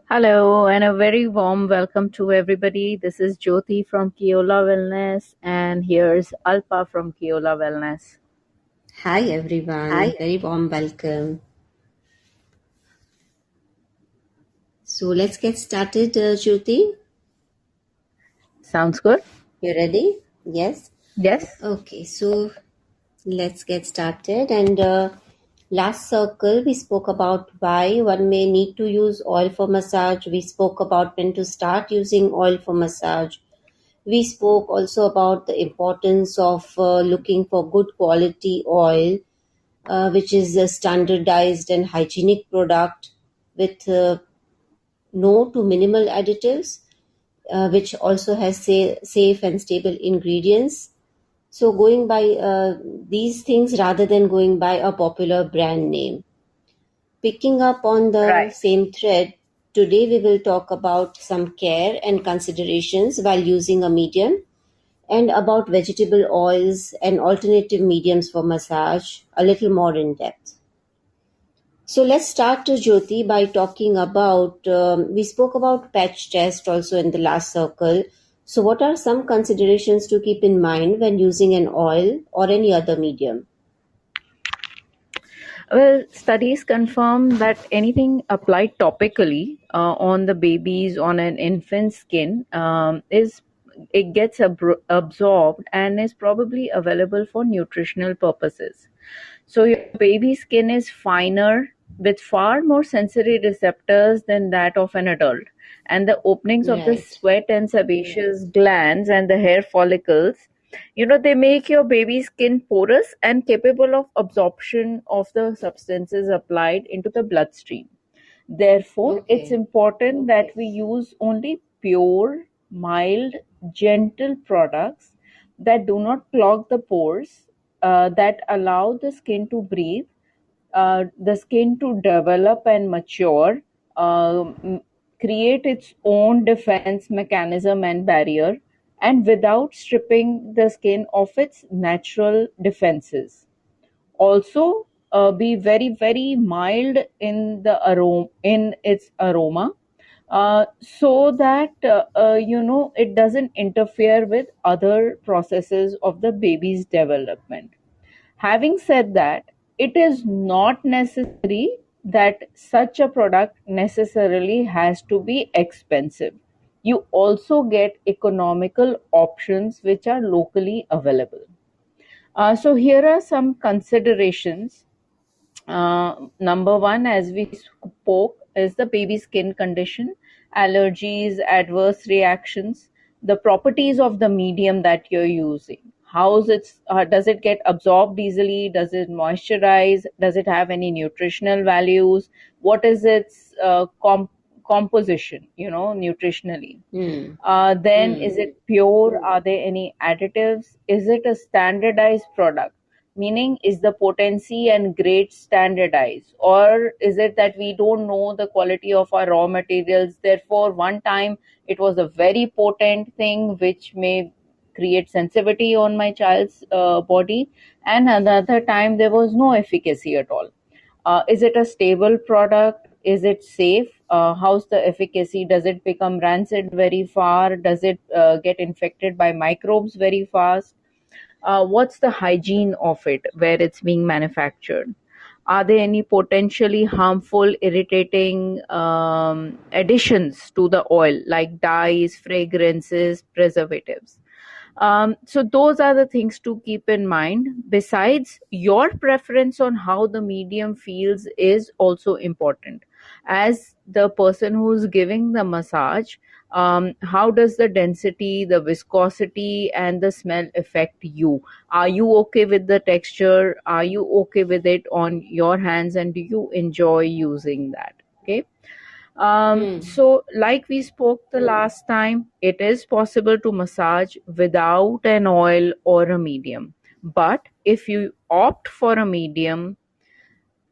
Hello, and a very warm welcome to everybody. This is Jyoti from Kiola Wellness, and here's Alpa from Kiola Wellness. Hi everyone, very warm welcome. So let's get started, Jyoti. Sounds good? You ready? Yes? Yes? Okay, so let's get started. And last circle, we spoke about why one may need to use oil for massage. We spoke about when to start using oil for massage. We spoke also about the importance of looking for good quality oil, which is a standardized and hygienic product with no to minimal additives, which also has safe and stable ingredients. So, going by these things rather than going by a popular brand name. Picking up on the Right. same thread, today we will talk about some care and considerations while using a medium and about vegetable oils and alternative mediums for massage a little more in depth. So let's start, Jyoti, by talking about. We spoke about patch test also in the last circle. So, what are some considerations to keep in mind when using an oil or any other medium? Well, studies confirm that anything applied topically on the baby's on an infant's skin is it gets absorbed and is probably available for nutritional purposes. So your baby's skin is finer with far more sensory receptors than that of an adult. And the openings of the Right. sweat and sebaceous glands and the hair follicles, they make your baby's skin porous and capable of absorption of the substances applied into the bloodstream. Therefore, it's Okay. important that we use only pure, mild, gentle products that do not clog the pores, that allow the skin to breathe, the skin to develop and mature, create its own defense mechanism and barrier, and without stripping the skin of its natural defenses. Also, be very mild in the aroma, in its aroma, so that it doesn't interfere with other processes of the baby's development. Having said that, it is not necessary that such a product necessarily has to be expensive. You also get economical options which are locally available. So here are some considerations. Number one, as we spoke, is the baby skin condition, allergies, adverse reactions, the properties of the medium that you're using. Does it get absorbed easily? Does it moisturize? Does it have any nutritional values? What is its composition, nutritionally? Hmm. Then, Hmm. is it pure? Are there any additives? Is it a standardized product? Meaning, is the potency and grade standardized? Or is it that we don't know the quality of our raw materials? Therefore, one time it was a very potent thing which may create sensitivity on my child's body, and another time there was no efficacy at all. Is it a stable product? Is it safe? How's the efficacy? Does it become rancid very far? Does it get infected by microbes very fast? What's the hygiene of it where it's being manufactured? Are there any potentially harmful, irritating additions to the oil, like dyes, fragrances, preservatives? So those are the things to keep in mind. Besides, your preference on how the medium feels is also important. As the person who's giving the massage, how does the density, the viscosity, and the smell affect you? Are you okay with the texture? Are you okay with it on your hands? And do you enjoy using that? Okay. Hmm. So, like we spoke the last time, it is possible to massage without an oil or a medium. But if you opt for a medium,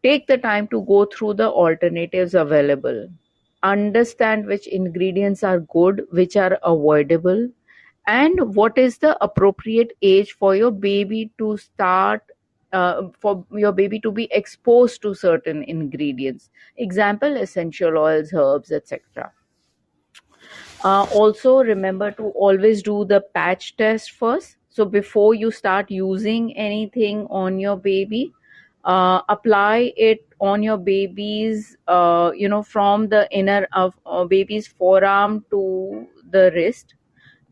take the time to go through the alternatives available. Understand which ingredients are good, which are avoidable, and what is the appropriate age for your baby to start for your baby to be exposed to certain ingredients. Example, essential oils, herbs, etc. Also, remember to always do the patch test first. So before you start using anything on your baby, apply it on your baby's, from the inner of baby's forearm to the wrist.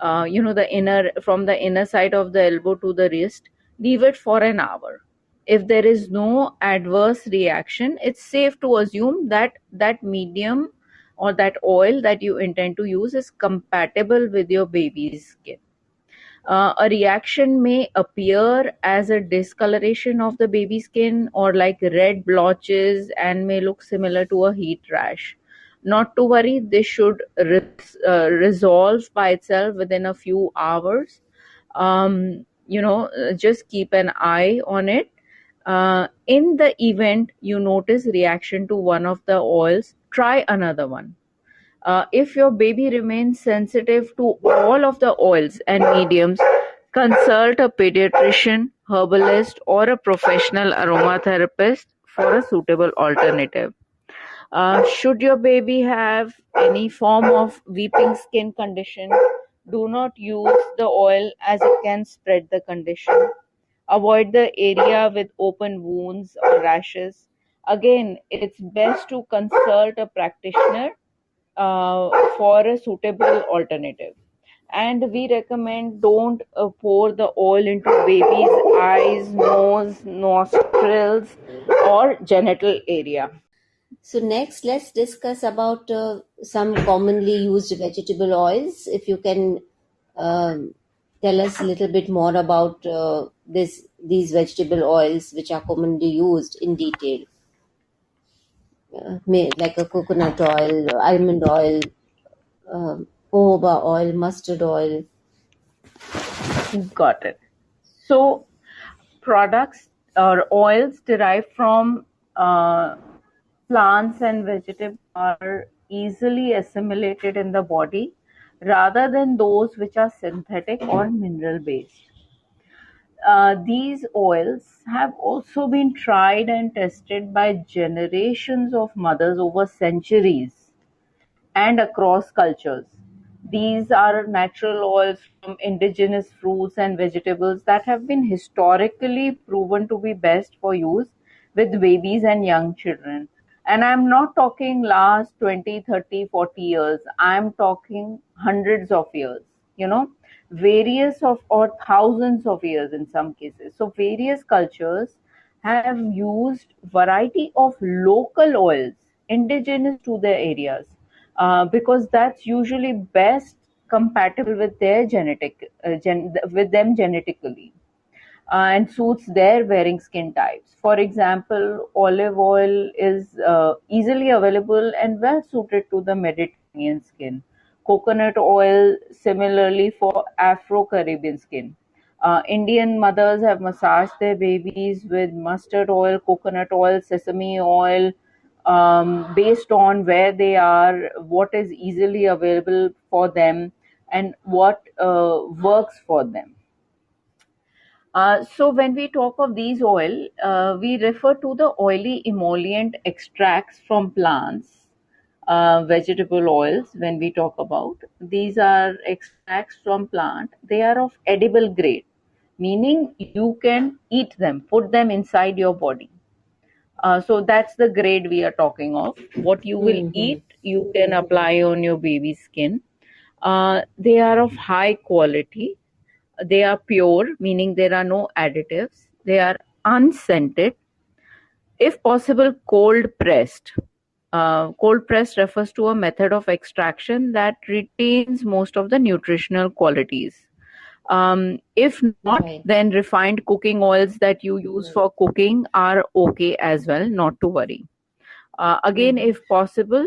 The inner from the inner side of the elbow to the wrist. Leave it for an hour. If there is no adverse reaction, it's safe to assume that that medium or that oil that you intend to use is compatible with your baby's skin. A reaction may appear as a discoloration of the baby skin or like red blotches and may look similar to a heat rash. Not to worry, this should resolve by itself within a few hours. Just keep an eye on it. In the event you notice reaction to one of the oils, try another one. If your baby remains sensitive to all of the oils and mediums, consult a pediatrician, herbalist, or a professional aromatherapist for a suitable alternative. Should your baby have any form of weeping skin condition, do not use the oil as it can spread the condition. Avoid the area with open wounds or rashes. Again, it's best to consult a practitioner for a suitable alternative. And we recommend don't pour the oil into baby's eyes, nose, nostrils, or genital area. So next, let's discuss about some commonly used vegetable oils. If you can um, tell us a little bit more about these vegetable oils which are commonly used in detail, like a coconut oil, almond oil, jojoba oil, mustard oil. Got it. So, products or oils derived from plants and vegetables are easily assimilated in the body rather than those which are synthetic or mineral based. These oils have also been tried and tested by generations of mothers over centuries and across cultures. These are natural oils from indigenous fruits and vegetables that have been historically proven to be best for use with babies and young children. And I'm not talking last 20, 30, 40 years. I'm talking hundreds of years, you know, various of or thousands of years in some cases. So various cultures have used variety of local oils indigenous to their areas because that's usually best compatible with their with them genetically and suits their varying skin types. For example, olive oil is easily available and well suited to the Mediterranean skin. Coconut oil, similarly for Afro Caribbean skin. Indian mothers have massaged their babies with mustard oil, coconut oil, sesame oil, based on where they are, what is easily available for them, and what works for them. So when we talk of these oil, we refer to the oily emollient extracts from plants, vegetable oils. When we talk about these are extracts from plant, they are of edible grade, meaning you can eat them, put them inside your body. So that's the grade we are talking of. What you will Mm-hmm. eat, you can apply on your baby's skin. They are of high quality. They are pure, meaning there are no additives. They are unscented. If possible, cold pressed. Cold pressed refers to a method of extraction that retains most of the nutritional qualities. If not, Right. then refined cooking oils that you use for cooking are okay as well, not to worry. Again, Mm-hmm. if possible,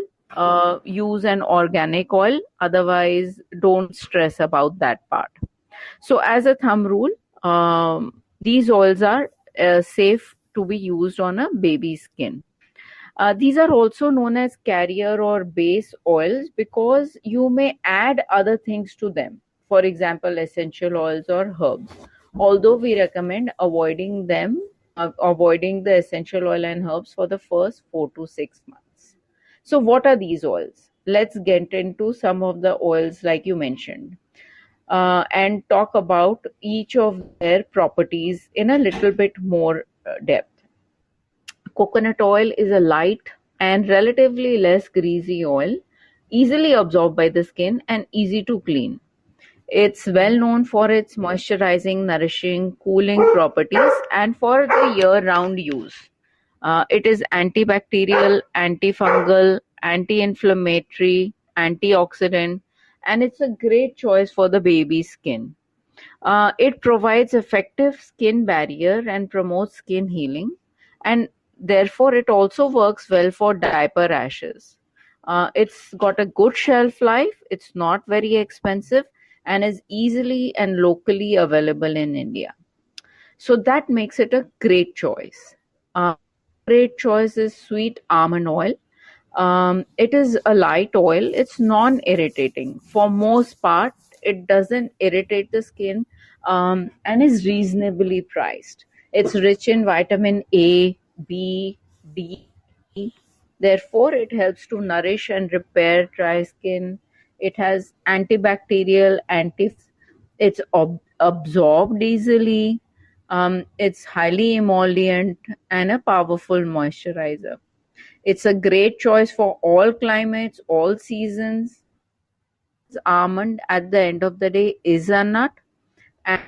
use an organic oil, otherwise, don't stress about that part. So, as a thumb rule, these oils are safe to be used on a baby's skin. These are also known as carrier or base oils because you may add other things to them, for example, essential oils or herbs. Although we recommend avoiding them avoiding the essential oil and herbs for the first 4 to 6 months. So, what are these oils? Let's get into some of the oils like you mentioned, and talk about each of their properties in a little bit more depth. Coconut oil is a light and relatively less greasy oil, easily absorbed by the skin and easy to clean. It's well known for its moisturizing, nourishing, cooling properties and for the year-round use. It is antibacterial, antifungal, anti-inflammatory, antioxidant, and it's a great choice for the baby's skin. It provides effective skin barrier and promotes skin healing, and therefore it also works well for diaper rashes. It's got a good shelf life, it's not very expensive, and is easily and locally available in India. So that makes it a great choice. Another great choice is sweet almond oil. It is a light oil. It's non-irritating. For most part, it doesn't irritate the skin, and is reasonably priced. It's rich in vitamin A, B, D, E. Therefore, it helps to nourish and repair dry skin. It has antibacterial, it's absorbed easily. It's highly emollient and a powerful moisturizer. It's a great choice for all climates, all seasons. Almond at the end of the day is a nut, and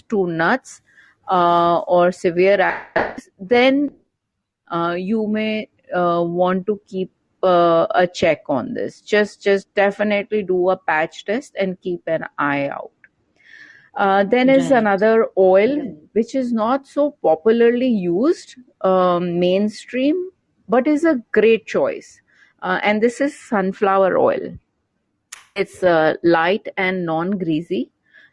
to nuts or severe allergies, then you may want to keep a check on this. Just definitely do a patch test and keep an eye out. Then is Right. another oil which is not so popularly used mainstream, but is a great choice. And this is sunflower oil. It's light and non-greasy.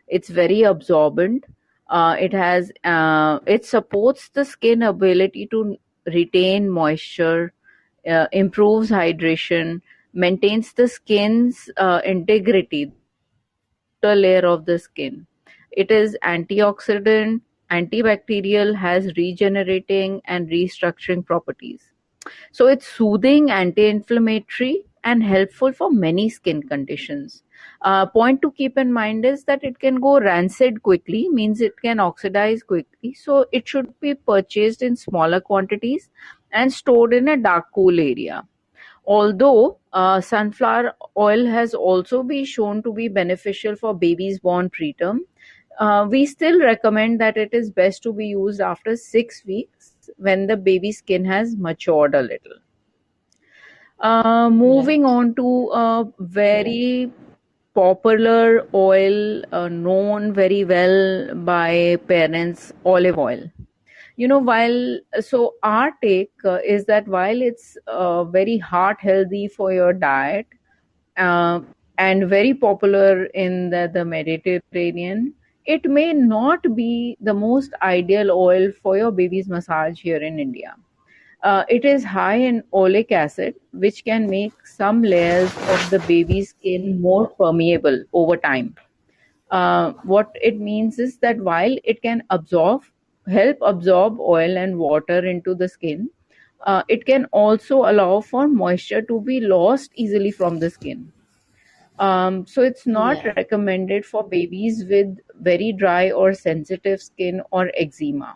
It's very absorbent. It supports the skin ability to retain moisture, improves hydration, maintains the skin's integrity, outer layer of the skin. It is antioxidant, antibacterial, has regenerating and restructuring properties. So it's soothing, anti-inflammatory, and helpful for many skin conditions. Point to keep in mind is that it can go rancid quickly, means it can oxidize quickly. So it should be purchased in smaller quantities and stored in a dark, cool area. Although sunflower oil has also been shown to be beneficial for babies born preterm, we still recommend that it is best to be used after 6 weeks when the baby skin has matured a little. Moving Right. on to a very popular oil known very well by parents, olive oil. While so our take is that while it's very heart healthy for your diet, uh, and very popular in the Mediterranean, it may not be the most ideal oil for your baby's massage here in India. It is high in oleic acid, which can make some layers of the baby's skin more permeable over time. What it means is that while it can help absorb oil and water into the skin, it can also allow for moisture to be lost easily from the skin. So it's not Yeah. recommended for babies with very dry or sensitive skin or eczema.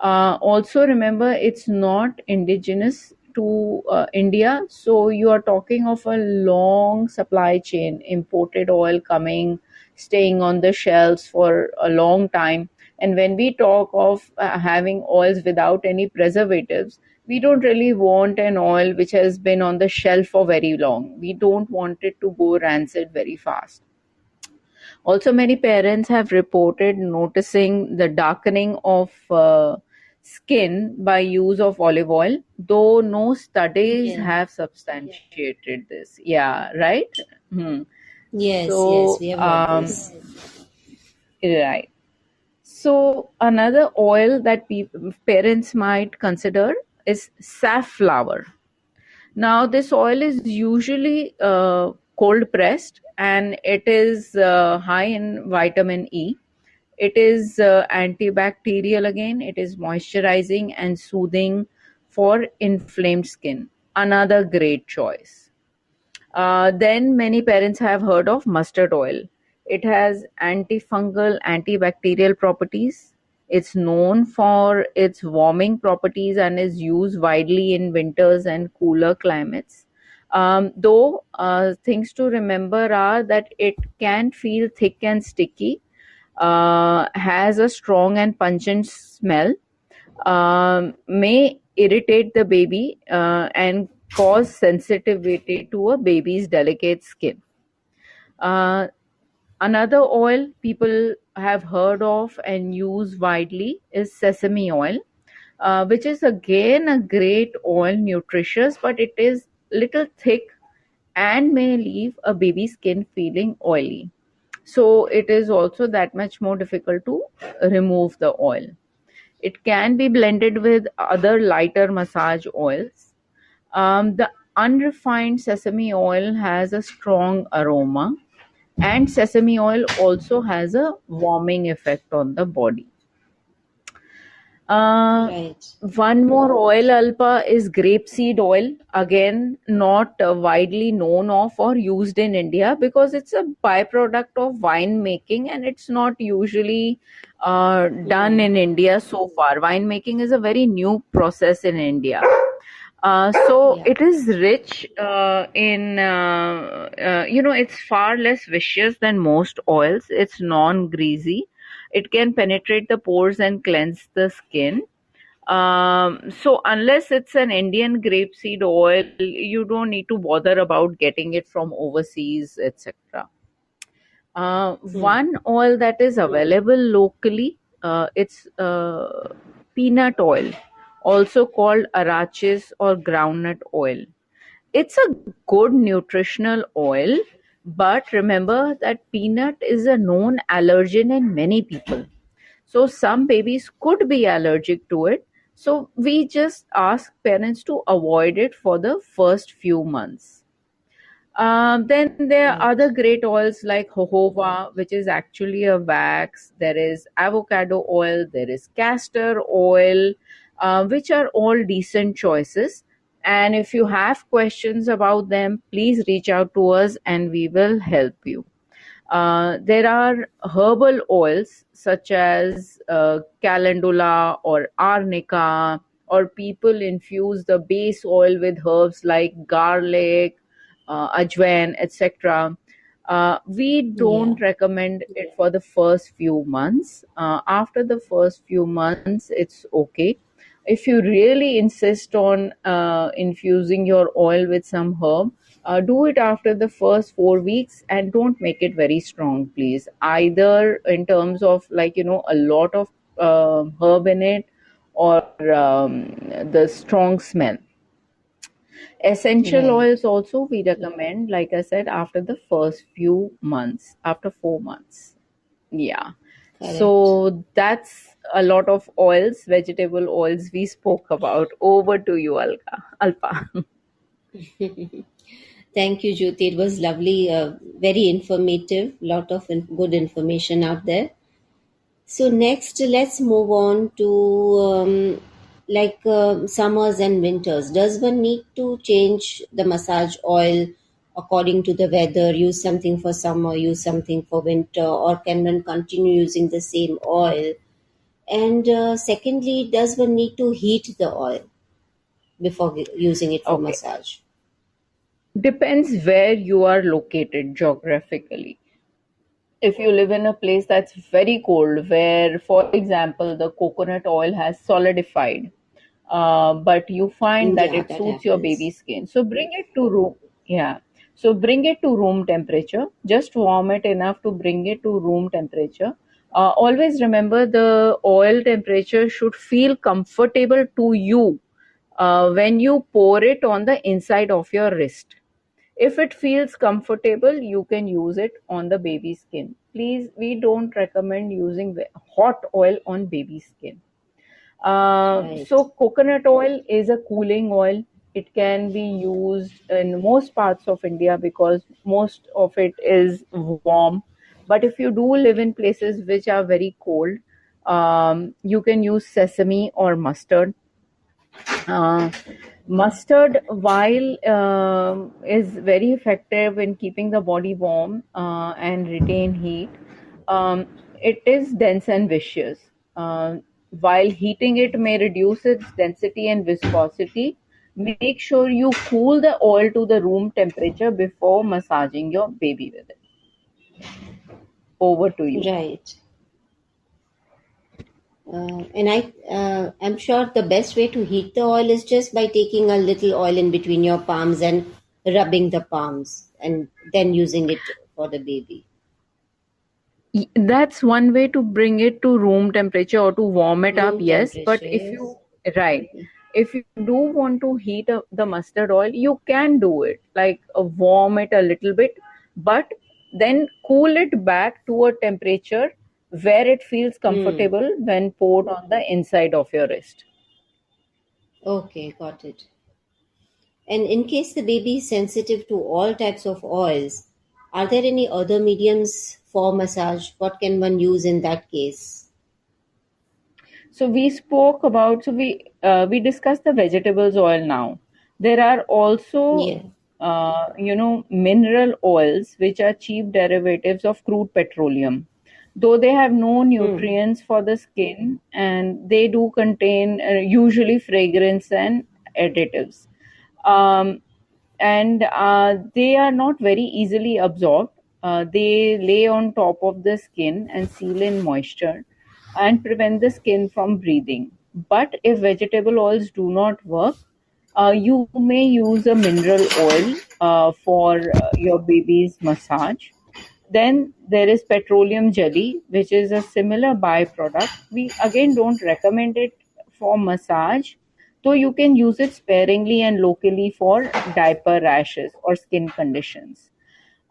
Also, remember it's not indigenous to India, so you are talking of a long supply chain, imported oil coming, staying on the shelves for a long time. And when we talk of having oils without any preservatives, we don't really want an oil which has been on the shelf for very long. We don't want it to go rancid very fast. Also, many parents have reported noticing the darkening of skin by use of olive oil, though no studies Yeah. have substantiated this. Yeah, right? Hmm. Yes, yes, So, we have heard this. right. So, another oil that parents might consider is safflower. Now, this oil is usually cold pressed and it is high in vitamin E. It is antibacterial again, it is moisturizing and soothing for inflamed skin. Another great choice. Then many parents have heard of mustard oil. It has antifungal, antibacterial properties. It's known for its warming properties and is used widely in winters and cooler climates. Though things to remember are that it can feel thick and sticky, has a strong and pungent smell, may irritate the baby and cause sensitivity to a baby's delicate skin. Uh, Another oil people have heard of and use widely is sesame oil, which is again a great oil, nutritious, but it is little thick and may leave a baby's skin feeling oily. So it is also that much more difficult to remove the oil. It can be blended with other lighter massage oils. The unrefined sesame oil has a strong aroma, and sesame oil also has a warming effect on the body. Uh, Right. One more oil, Alpa, is grapeseed oil. Again, not widely known of or used in India because it's a byproduct of wine making and it's not usually done Mm-hmm. in India so far. Wine making is a very new process in India. So Yeah. it is rich in, it's far less viscous than most oils. It's non greasy. It can penetrate the pores and cleanse the skin. So unless it's an Indian grapeseed oil, you don't need to bother about getting it from overseas, etc. Mm. One oil that is available locally, it's peanut oil, also called arachis or groundnut oil. It's a good nutritional oil, but remember that peanut is a known allergen in many people. So some babies could be allergic to it. So we just ask parents to avoid it for the first few months. Then there are other Right. great oils like jojoba, which is actually a wax. There is avocado oil. There is castor oil, which are all decent choices. And if you have questions about them, please reach out to us and we will help you. There are herbal oils such as calendula or arnica, or people infuse the base oil with herbs like garlic, ajwain, etc. We Yeah. don't recommend it for the first few months. After the first few months, it's okay. If you really insist on infusing your oil with some herb, do it after the first 4 weeks and don't make it very strong, please. Either in terms of, like, a lot of herb in it, or the strong smell. Essential Right. oils also we recommend, like I said, after the first few months, after 4 months. Yeah. Correct. So that's a lot of oils, vegetable oils we spoke about. Over to you, Alpa. Thank you, Jyoti. It was lovely, very informative. Lot of good information out there. So next, let's move on to summers and winters. Does one need to change the massage oil according to the weather? Use something for summer, use something for winter, or can one continue using the same oil? And secondly, does one need to heat the oil before using it for Okay. massage? Depends where you are located geographically. If you live in a place that's very cold, where, for example, the coconut oil has solidified, but you find that Yeah, it that suits your happens. baby's skin, so bring it to room. Yeah. So bring it to room temperature. Just warm it enough to bring it to room temperature. Always remember the oil temperature should feel comfortable to you when you pour it on the inside of your wrist. If it feels comfortable, you can use it on the baby skin. Please, we don't recommend using hot oil on baby skin. Right. So coconut oil is a cooling oil. It can be used in most parts of India because most of it is warm. But if you do live in places which are very cold, you can use sesame or mustard. uh, Mustard, while is very effective in keeping the body warm and retain heat, it is dense and viscous. While heating it may reduce its density and viscosity, make sure you cool the oil to the room temperature before massaging your baby with it. Over to you. Right. I'm sure the best way to heat the oil is just by taking a little oil in between your palms and rubbing the palms and then using it for the baby. That's one way to bring it to room temperature or to warm it up, Room yes. But temperature, if yes. you, right, if you do want to heat up the mustard oil, you can do it, like warm it a little bit, but then cool it back to a temperature where it feels Hmm. comfortable when poured on the inside of your wrist. Okay, got it. And in case the baby is sensitive to all types of oils, are there any other mediums for massage? What can one use in that case? So we discussed the vegetables oil now. There are also Yeah. mineral oils which are cheap derivatives of crude petroleum. Though they have no Hmm. nutrients for the skin, and they do contain usually fragrance and additives. Um, and they are not very easily absorbed. They lay on top of the skin and seal in moisture and prevent the skin from breathing. But if vegetable oils do not work, you may use a mineral oil for your baby's massage. Then there is petroleum jelly, which is a similar byproduct. We again don't recommend it for massage, though you can use it sparingly and locally for diaper rashes or skin conditions.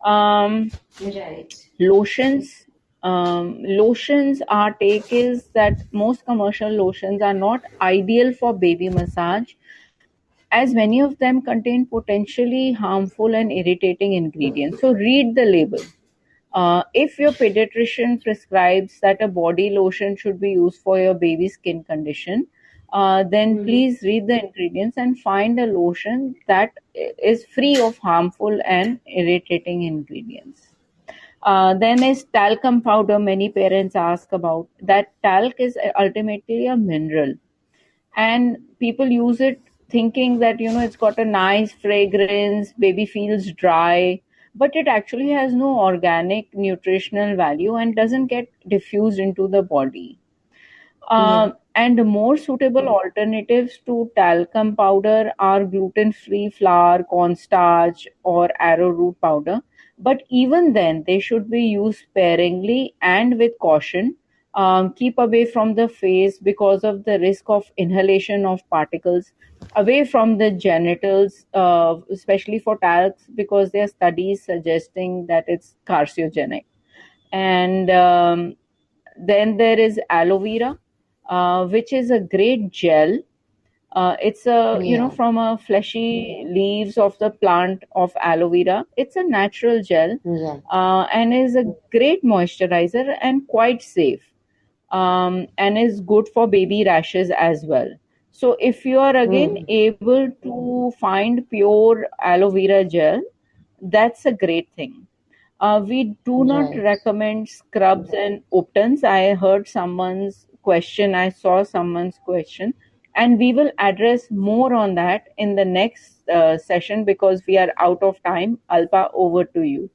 Um, Right. Lotions. Lotions, our take is that most commercial lotions are not ideal for baby massage, as many of them contain potentially harmful and irritating ingredients. So read the label. If your pediatrician prescribes that a body lotion should be used for your baby's skin condition, then Mm-hmm. please read the ingredients and find a lotion that is free of harmful and irritating ingredients. Then is talcum powder. Many parents ask about that. Talc is ultimately a mineral, and people use it thinking that it's got a nice fragrance, baby feels dry, but it actually has no organic nutritional value and doesn't get diffused into the body. Yeah. And more suitable alternatives to talcum powder are gluten-free flour, cornstarch, or arrowroot powder. But even then, they should be used sparingly and with caution. Keep away from the face because of the risk of inhalation of particles. Away from the genitals, especially for talcs, because there are studies suggesting that it's carcinogenic. And then there is aloe vera, which is a great gel. It's Yeah. from a fleshy leaves of the plant of aloe vera. It's a natural gel Yeah. and is a great moisturizer and quite safe, and is good for baby rashes as well. So if you are again Mm. able to find pure aloe vera gel, that's a great thing. We do not Right. recommend scrubs and optons. I heard someone's question, I saw someone's question, and we will address more on that in the next session because we are out of time. Alpa, over to you.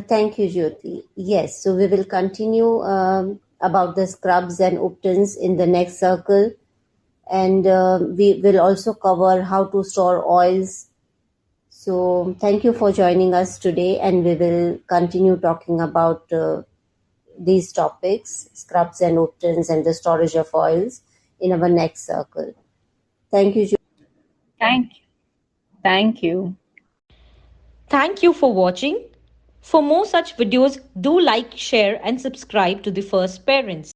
Thank you, Jyoti. Yes, so we will continue about the scrubs and uptons in the next circle, and we will also cover how to store oils. So, thank you for joining us today, and we will continue talking about these topics, scrubs and uptons, and the storage of oils in our next circle. Thank you, Thank you. Thank you. Thank you for watching. For more such videos, do like, share, and subscribe to the First Parents.